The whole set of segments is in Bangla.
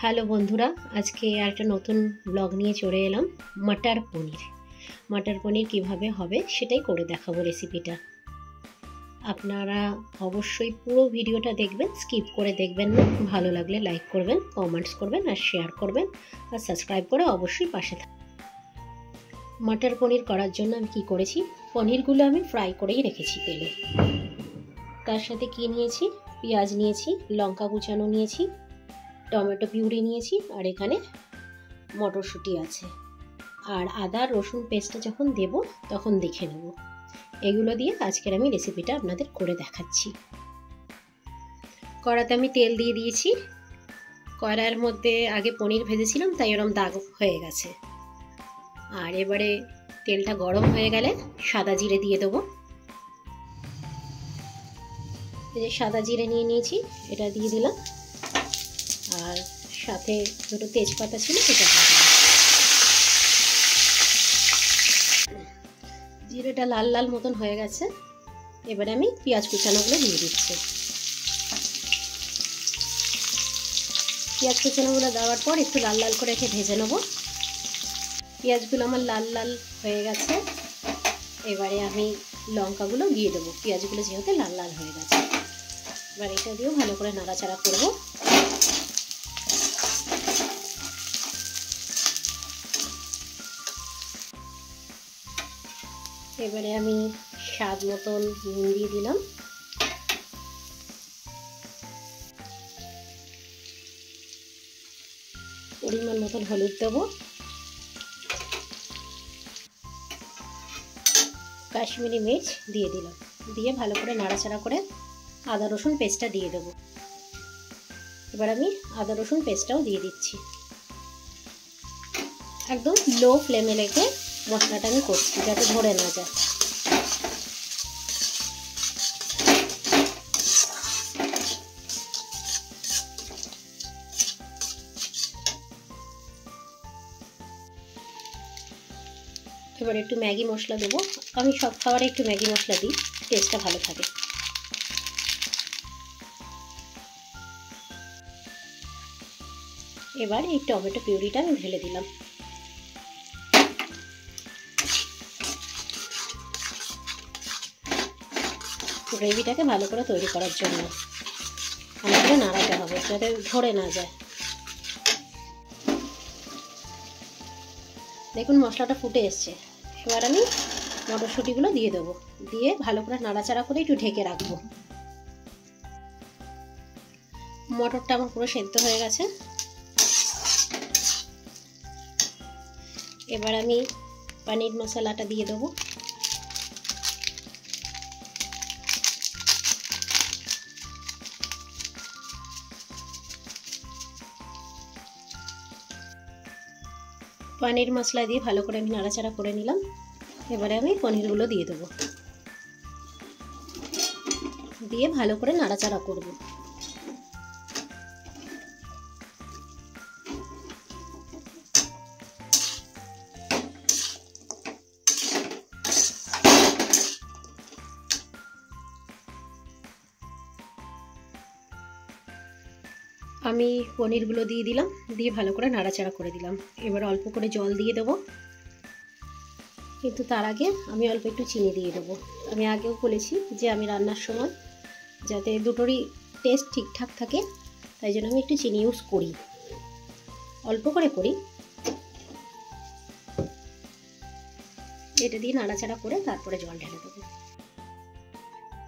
হ্যালো বন্ধুরা, আজকে একটা নতুন ব্লগ নিয়ে চলে এলাম। মটর পনির কিভাবে হবে সেটাই করে দেখাবো রেসিপিটা। আপনারা অবশ্যই পুরো ভিডিওটা দেখবেন, স্কিপ করে দেখবেন না। ভালো লাগলে লাইক করবেন, কমেন্টস করবেন আর শেয়ার করবেন আর সাবস্ক্রাইব করে অবশ্যই পাশে থাকবেন। মটর পনির করার জন্য আমি কি করেছি, পনিরগুলো আমি ফ্রাই করেই রেখেছি তেলে। তার সাথে কি নিয়েছি, পেঁয়াজ নিয়েছি, লঙ্কা কুচানো নিয়েছি, টমেটো পিউরি নিয়েছি আর এখানে মটরশুঁটি আছে। আর আদা রসুন পেস্টটা যখন দেব তখন দেখে নেব। এগুলো দিয়ে আজকের আমি রেসিপিটা আপনাদের করে দেখাচ্ছি। কড়াতে আমি তেল দিয়ে দিয়েছি। কড়ার মধ্যে আগে পনির ভেজেছিলাম তাই ওরকম দাগ হয়ে গেছে। আর এবারে তেলটা গরম হয়ে গেলে সাদা জিরে দিয়ে দেবো। এই যে সাদা জিরে নিয়ে নিয়েছি, এটা দিয়ে দিলাম। আর সাথে দুটো তেজপাতা ছিল, সেটা জিরেটা লাল লাল মতন হয়ে গেছে। এবারে আমি পেঁয়াজ কুচানোগুলো দিয়ে দিচ্ছি। পেঁয়াজ কুচানোগুলো দেওয়ার পর একটু লাল লাল করে ভেজে নেব। পেঁয়াজগুলো আমার লাল লাল হয়ে গেছে। এবারে আমি লঙ্কাগুলো দিয়ে দেবো। পেঁয়াজগুলো যেহেতু লাল লাল হয়ে গেছে, এবার এটা দিয়েও ভালো করে নাড়াচাড়া করবো। এবারে আমি স্বাদ মতন নুন দিয়ে দিলাম। পরিমাণ মতন হলুদ দেবো। কাশ্মীরি মির্চ দিয়ে দিলাম। দিয়ে ভালো করে নাড়াচাড়া করে আদা রসুন পেস্টটা দিয়ে দেবো। এবার আমি আদা রসুন পেস্টটাও দিয়ে দিচ্ছি। একদম লো ফ্লেমে রেখে মশলাটা আমি করছি যাতে ধরে না যায়। এবার একটু ম্যাগি মশলা দেবো। আমি সব খাবারে একটু ম্যাগি মশলা দিই, টেস্টটা ভালো থাকে। এবার এই টমেটো পিউরিটা আমি ঢেলে দিলাম। গ্রেভিটাকে ভালো করে তৈরি করার জন্য আমাকে নাড়াতে হবে যাতে ধরে না যায়। দেখুন মশলাটা ফুটে এসছে। এবার আমি মটরশুঁটিগুলো দিয়ে দেবো। দিয়ে ভালো করে নাড়াচাড়া করে একটু ঢেকে রাখবো। মটরটা আমার পুরো সেদ্ধ হয়ে গেছে। এবার আমি পনির মশলাটা দিয়ে দেবো। পনির মশলা দিয়ে ভালো করে আমি নাড়াচাড়া করে নিলাম। এবারে আমি পনিরগুলো দিয়ে দেবো। দিয়ে ভালো করে নাড়াচাড়া করব। আমি পনিরগুলো দিয়ে দিলাম, দিয়ে ভালো করে নাড়াচাড়া করে দিলাম। এবার অল্প করে জল দিয়ে দেবো, কিন্তু তার আগে আমি অল্প একটু চিনি দিয়ে দেবো। আমি আগেও বলেছি যে আমি রান্নার সময় যাতে দুটোরই টেস্ট ঠিকঠাক থাকে, তাই জন্য আমি একটু চিনি ইউজ করি, অল্প করে করি। এটা দিয়ে নাড়াচাড়া করে তারপরে জল ঢেলে দেবো।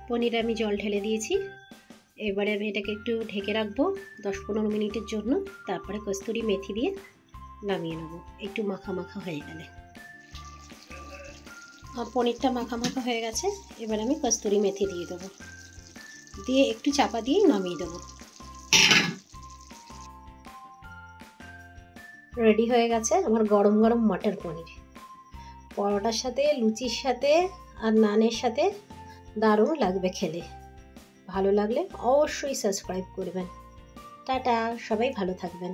পনিরে আমি জল ঢেলে দিয়েছি। এবারে আমি এটাকে একটু ঢেকে রাখবো 10-15 মিনিটের জন্য। তারপরে কস্তুরি মেথি দিয়ে নামিয়ে নেবো একটু মাখা মাখা হয়ে গেলে। পনিরটা মাখা মাখা হয়ে গেছে। এবার আমি কস্তুরি মেথি দিয়ে দেবো। দিয়ে একটু চাপা দিয়ে নামিয়ে দেবো। রেডি হয়ে গেছে আমার গরম গরম মটর পনির। পরোটার সাথে, লুচির সাথে আর নানের সাথে দারুণ লাগবে খেলে। ভালো লাগলে অবশ্যই সাবস্ক্রাইব করবেন। টাটা, সবাই ভালো থাকবেন।